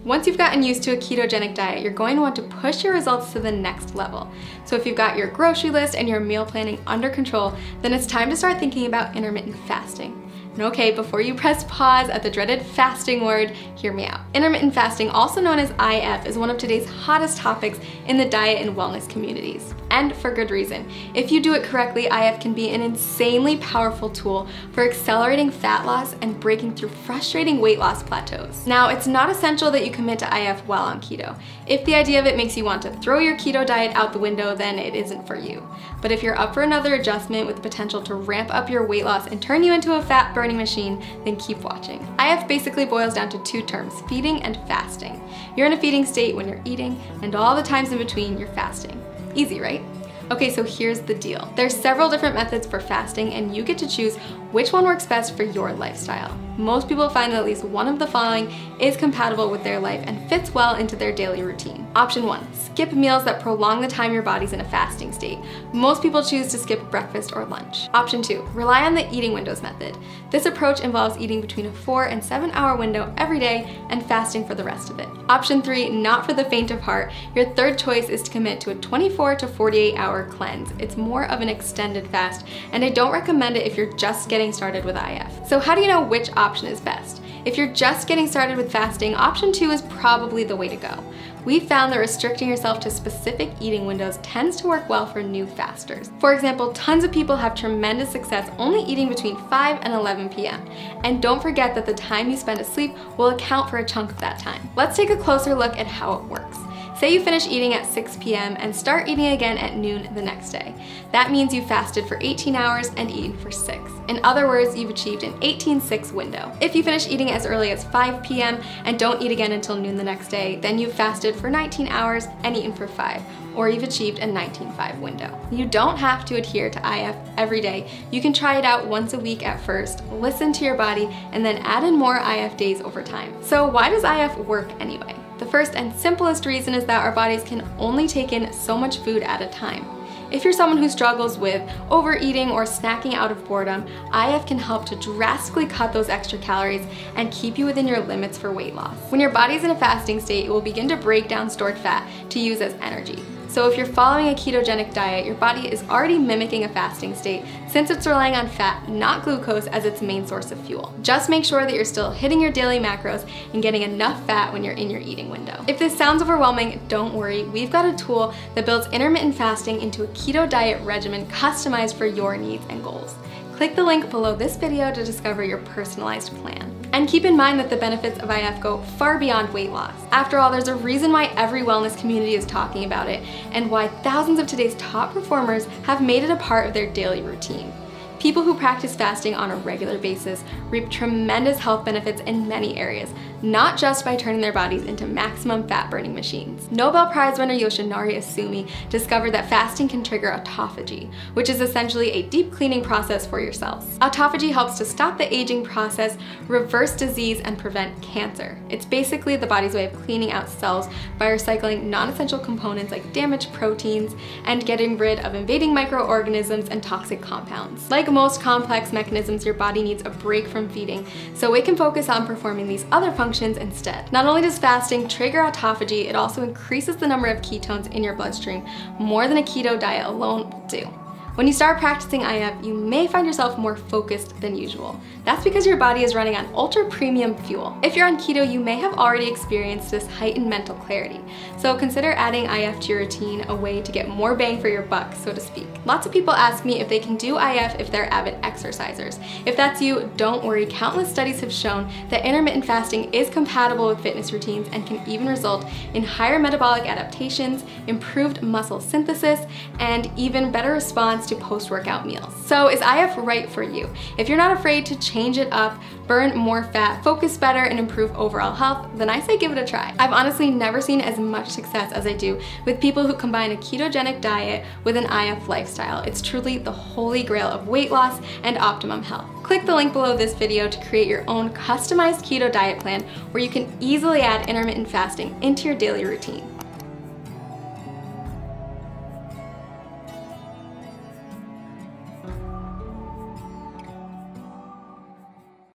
Once you've gotten used to a ketogenic diet, you're going to want to push your results to the next level. So if you've got your grocery list and your meal planning under control, then it's time to start thinking about intermittent fasting. And okay, before you press pause at the dreaded fasting word, hear me out. Intermittent fasting, also known as IF, is one of today's hottest topics in the diet and wellness communities. And for good reason. If you do it correctly, IF can be an insanely powerful tool for accelerating fat loss and breaking through frustrating weight loss plateaus. Now, it's not essential that you commit to IF while on keto. If the idea of it makes you want to throw your keto diet out the window, then it isn't for you. But if you're up for another adjustment with the potential to ramp up your weight loss and turn you into a fat burning machine, then keep watching. IF basically boils down to two terms, feeding and fasting. You're in a feeding state when you're eating, and all the times in between you're fasting. Easy, right? Okay, so here's the deal. There's several different methods for fasting, and you get to choose which one works best for your lifestyle. Most people find that at least one of the following is compatible with their life and fits well into their daily routine. Option 1, skip meals that prolong the time your body's in a fasting state. Most people choose to skip breakfast or lunch. Option 2, rely on the eating windows method. This approach involves eating between a 4 and 7 hour window every day and fasting for the rest of it. Option 3, not for the faint of heart. Your third choice is to commit to a 24 to 48 hour cleanse. It's more of an extended fast, and I don't recommend it if you're just getting started with IF. So how do you know which option is best? If you're just getting started with fasting, option 2 is probably the way to go. We've found that restricting yourself to specific eating windows tends to work well for new fasters. For example, tons of people have tremendous success only eating between 5 and 11 p.m. And don't forget that the time you spend asleep will account for a chunk of that time. Let's take a closer look at how it works. Say you finish eating at 6 p.m. and start eating again at noon the next day. That means you fasted for 18 hours and eaten for 6. In other words, you've achieved an 18-6 window. If you finish eating as early as 5 p.m. and don't eat again until noon the next day, then you've fasted for 19 hours and eaten for 5, or you've achieved a 19-5 window. You don't have to adhere to IF every day. You can try it out once a week at first, listen to your body, and then add in more IF days over time. So why does IF work anyway? The first and simplest reason is that our bodies can only take in so much food at a time. If you're someone who struggles with overeating or snacking out of boredom, IF can help to drastically cut those extra calories and keep you within your limits for weight loss. When your body's in a fasting state, it will begin to break down stored fat to use as energy. So if you're following a ketogenic diet, your body is already mimicking a fasting state since it's relying on fat, not glucose, as its main source of fuel. Just make sure that you're still hitting your daily macros and getting enough fat when you're in your eating window. If this sounds overwhelming, don't worry. We've got a tool that builds intermittent fasting into a keto diet regimen customized for your needs and goals. Click the link below this video to discover your personalized plan. And keep in mind that the benefits of IF go far beyond weight loss. After all, there's a reason why every wellness community is talking about it, and why thousands of today's top performers have made it a part of their daily routine. People who practice fasting on a regular basis reap tremendous health benefits in many areas, not just by turning their bodies into maximum fat burning machines. Nobel Prize winner Yoshinari Asumi discovered that fasting can trigger autophagy, which is essentially a deep cleaning process for your cells. Autophagy helps to stop the aging process, reverse disease, and prevent cancer. It's basically the body's way of cleaning out cells by recycling non-essential components like damaged proteins and getting rid of invading microorganisms and toxic compounds. Like most complex mechanisms, your body needs a break from feeding, so it can focus on performing these other functions instead. Not only does fasting trigger autophagy, it also increases the number of ketones in your bloodstream more than a keto diet alone will do. When you start practicing IF, you may find yourself more focused than usual. That's because your body is running on ultra premium fuel. If you're on keto, you may have already experienced this heightened mental clarity. So consider adding IF to your routine, a way to get more bang for your buck, so to speak. Lots of people ask me if they can do IF if they're avid exercisers. If that's you, don't worry. Countless studies have shown that intermittent fasting is compatible with fitness routines and can even result in higher metabolic adaptations, improved muscle synthesis, and even better response to post-workout meals. So is IF right for you? If you're not afraid to change it up, burn more fat, focus better, and improve overall health, then I say give it a try. I've honestly never seen as much success as I do with people who combine a ketogenic diet with an IF lifestyle. It's truly the holy grail of weight loss and optimum health. Click the link below this video to create your own customized keto diet plan where you can easily add intermittent fasting into your daily routine.